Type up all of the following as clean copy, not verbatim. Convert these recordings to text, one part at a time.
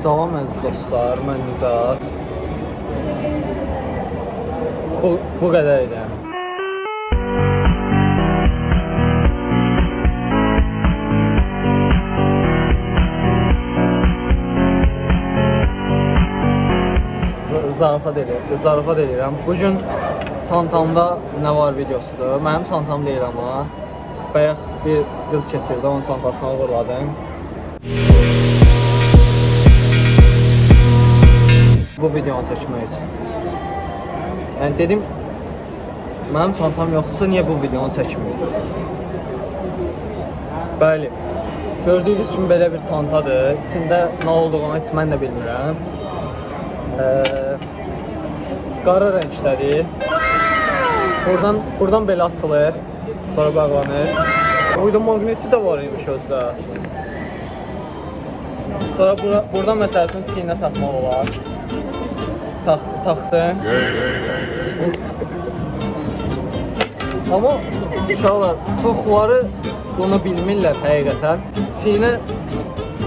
Salam əziz dostlar, mən Nizat. Bu qədər idi. Zarafat edirəm. Bugün çantamda nə var videosudur. Mənim çantam deyil amma. Bayaq bir qız keçirdi, onun çantasını uğurladım. Bu videonu çəkmək üçün. Yəni dedim, mənim çantam yoxdursa niyə bu videonu çəkməyim? Bəli, gördüyünüz kimi belə bir çantadır. İçində nə olduğunu heç mən də bilmirəm. Qara rəngdədir. Buradan belə açılır, sonra bağlanır. Burada maqniti də var imiş özdə. Sonra buradan məsəl üçün çiynə taxmaq olar. Taxdım. Amma uşaqlar çoxları bunu bilmirlər həqiqətən. Çiynə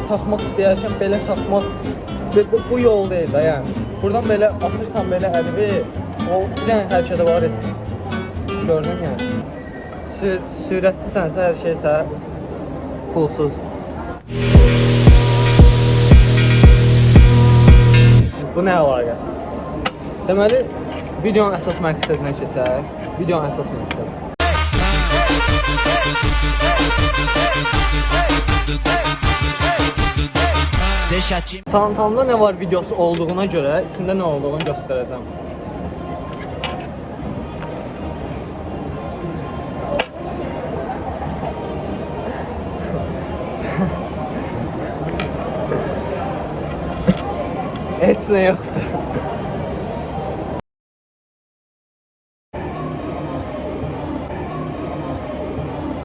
taxmaq istəyərkən belə taxmaq bu yol deyil də yəni. Buradan belə atırsan belə əlini, o bir dənə hərəkəti var resmi. Gördün yəni. Sürətlisənsə hər şeysə pulsuz. Bu nə əlaqə? Deməli, videonun əsas məqsədinə keçək. Videonun əsas məqsədi. Çantamda nə var videosu olduğuna görə içində nə olduğunu göstərəcəm. Heç nə yoxdur.